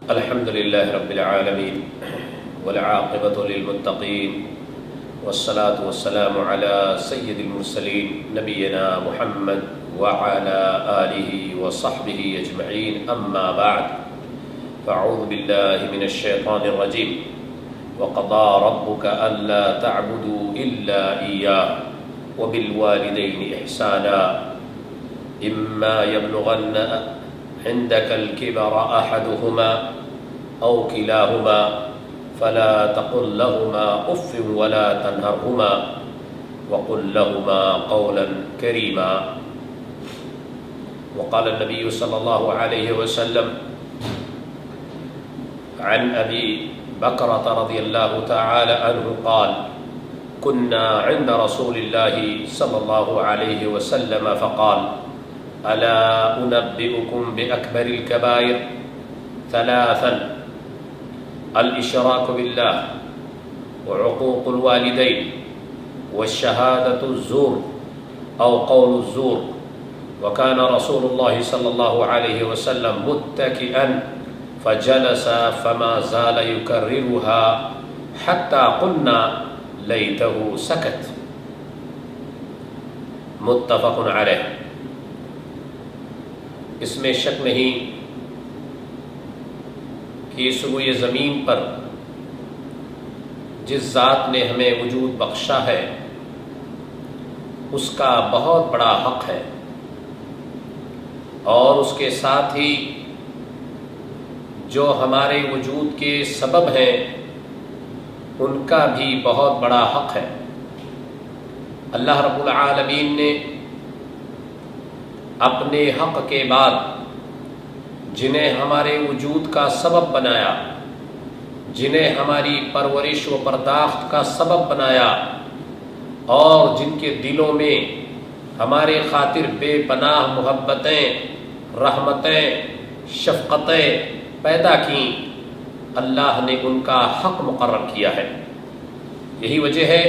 الحمد لله رب العالمين والعاقبة للمتقين والصلاة والسلام على سيد المرسلين نبينا محمد وعلى آله وصحبه أجمعين أما بعد فأعوذ بالله من الشيطان الرجيم وقضى ربك ألا تعبدوا إلا إياه وبالوالدين إحسانا إما يبلغن عندك الكبر أحدهما أو كلاهما فلا تقل لهما أف ولا تنهرهما وقل لهما قولا كريما. وقال النبي صلى الله عليه وسلم عن أبي بكرة رضي الله تعالى عنه قال كنا عند رسول الله صلى الله عليه وسلم فقال ألا أنبئكم بأكبر الكبائر ثلاثا الإشراك بالله وعقوق الوالدين والشهادة الزور أو قول الزور. وكان رسول الله صلى الله عليه وسلم متكئا فجلس فما زال يكررها حتى قلنا ليته سكت. متفق علیہ. اس میں شک نہیں کہ سروئے زمین پر جس ذات نے ہمیں وجود بخشا ہے اس کا بہت بڑا حق ہے، اور اس کے ساتھ ہی جو ہمارے وجود کے سبب ہیں ان کا بھی بہت بڑا حق ہے. اللہ رب العالمین نے اپنے حق کے بعد جنہیں ہمارے وجود کا سبب بنایا، جنہیں ہماری پرورش و پرداخت کا سبب بنایا، اور جن کے دلوں میں ہمارے خاطر بے پناہ محبتیں، رحمتیں، شفقتیں پیدا کیں، اللہ نے ان کا حق مقرر کیا ہے. یہی وجہ ہے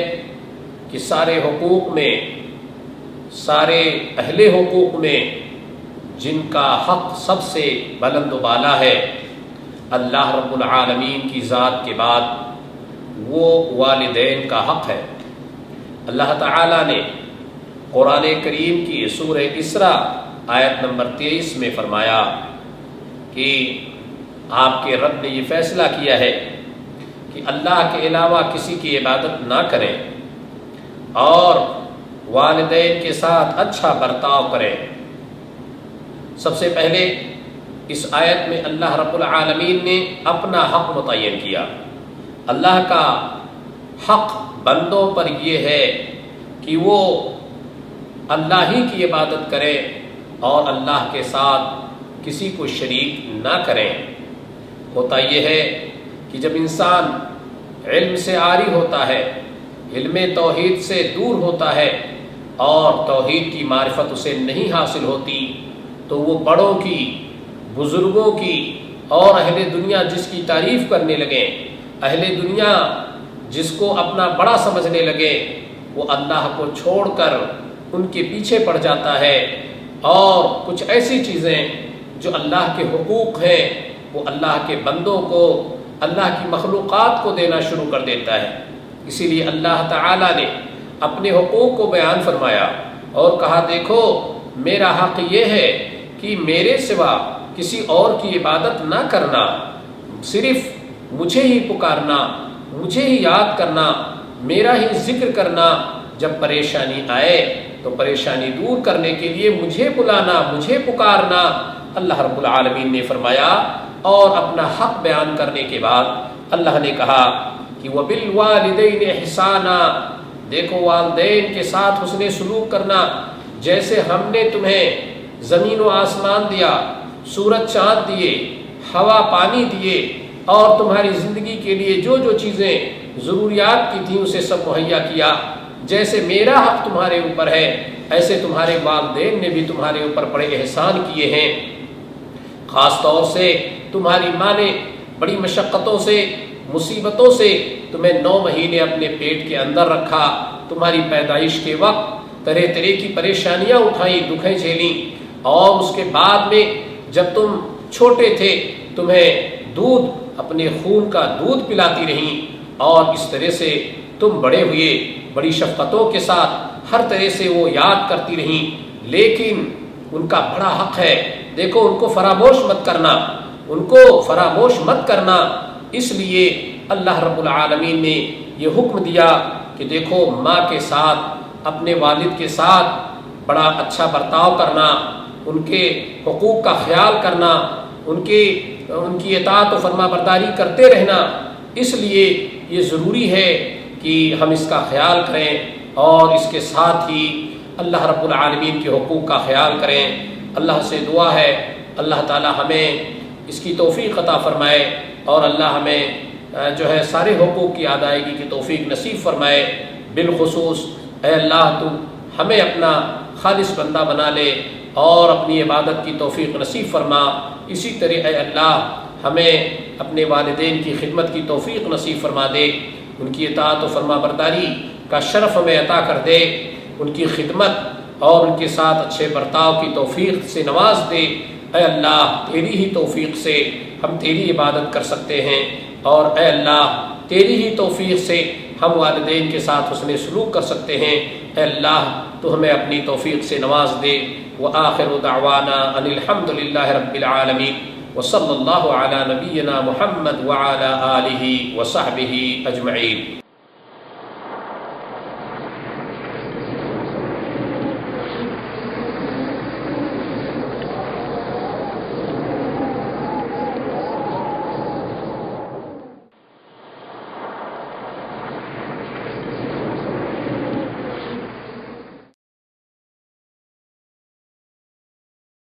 کہ سارے حقوق میں، سارے اہل حقوق میں جن کا حق سب سے بلند و بالا ہے اللہ رب العالمین کی ذات کے بعد، وہ والدین کا حق ہے. اللہ تعالی نے قرآن کریم کی سورہ اسراء آیت نمبر 23 میں فرمایا کہ آپ کے رب نے یہ فیصلہ کیا ہے کہ اللہ کے علاوہ کسی کی عبادت نہ کریں اور والدین کے ساتھ اچھا برتاؤ کریں. سب سے پہلے اس آیت میں اللہ رب العالمین نے اپنا حق متعین کیا. اللہ کا حق بندوں پر یہ ہے کہ وہ اللہ ہی کی عبادت کریں اور اللہ کے ساتھ کسی کو شریک نہ کریں. ہوتا یہ ہے کہ جب انسان علم سے عاری ہوتا ہے، علم توحید سے دور ہوتا ہے اور توحید کی معرفت اسے نہیں حاصل ہوتی، تو وہ بڑوں کی، بزرگوں کی اور اہل دنیا جس کی تعریف کرنے لگے، اہل دنیا جس کو اپنا بڑا سمجھنے لگے، وہ اللہ کو چھوڑ کر ان کے پیچھے پڑ جاتا ہے اور کچھ ایسی چیزیں جو اللہ کے حقوق ہیں وہ اللہ کے بندوں کو، اللہ کی مخلوقات کو دینا شروع کر دیتا ہے. اسی لیے اللہ تعالی نے اپنے حقوق کو بیان فرمایا اور کہا دیکھو میرا حق یہ ہے کہ میرے سوا کسی اور کی عبادت نہ کرنا، صرف مجھے ہی پکارنا، مجھے ہی یاد کرنا، میرا ہی ذکر کرنا. جب پریشانی آئے تو پریشانی دور کرنے کے لیے مجھے بلانا، مجھے پکارنا. اللہ رب العالمین نے فرمایا، اور اپنا حق بیان کرنے کے بعد اللہ نے کہا کہ وَبِالْوَالِدَيْنِ إِحْسَانًا، دیکھو والدین کے ساتھ حسن سلوک کرنا. جیسے ہم نے تمہیں زمین و آسمان دیا، سورج چاند دیے، ہوا پانی دیے، اور تمہاری زندگی کے لیے جو جو چیزیں ضروریات کی تھیں اسے سب مہیا کیا. جیسے میرا حق تمہارے اوپر ہے ایسے تمہارے والدین نے بھی تمہارے اوپر بڑے احسان کیے ہیں. خاص طور سے تمہاری ماں نے بڑی مشقتوں سے، مصیبتوں سے تمہیں 9 مہینے اپنے پیٹ کے اندر رکھا. تمہاری پیدائش کے وقت طرح طرح کی پریشانیاں اٹھائیں، دکھیں جھیلیں، اور اس کے بعد میں جب تم چھوٹے تھے تمہیں دودھ اپنے خون کا دودھ پلاتی رہیں، اور اس طرح سے تم بڑے ہوئے، بڑی شفقتوں کے ساتھ ہر طرح سے وہ یاد کرتی رہیں، لیکن ان کا بڑا حق ہے، دیکھو ان کو فراموش مت کرنا، ان کو فراموش مت کرنا۔ اس لیے اللہ رب العالمین نے یہ حکم دیا کہ دیکھو ماں کے ساتھ، اپنے والد کے ساتھ بڑا اچھا برتاؤ کرنا، ان کے حقوق کا خیال کرنا، ان کی اطاعت و فرما برداری کرتے رہنا۔ اس لیے یہ ضروری ہے کہ ہم اس کا خیال کریں، اور اس کے ساتھ ہی اللہ رب العالمین کے حقوق کا خیال کریں۔ اللہ سے دعا ہے اللہ تعالی ہمیں اس کی توفیق عطا فرمائے، اور اللہ ہمیں جو ہے سارے حقوق کی ادائیگی کی توفیق نصیب فرمائے۔ بالخصوص اے اللہ تو ہمیں اپنا خالص بندہ بنا لے اور اپنی عبادت کی توفیق نصیب فرما۔ اسی طرح اے اللہ ہمیں اپنے والدین کی خدمت کی توفیق نصیب فرما دے، ان کی اطاعت و فرما برداری کا شرف ہمیں عطا کر دے، ان کی خدمت اور ان کے ساتھ اچھے برتاؤ کی توفیق سے نواز دے۔ اے اللہ تیری ہی توفیق سے ہم تیری عبادت کر سکتے ہیں، اور اے اللہ تیری ہی توفیق سے ہم والدین کے ساتھ حسن سلوک کر سکتے ہیں۔ اے اللہ تو ہمیں اپنی توفیق سے نواز دے۔ وآخر دعوانا ان الحمد للہ رب العالمین، وصلی اللہ علی نبینا محمد وعلی آلہ وصحبہ اجمعین۔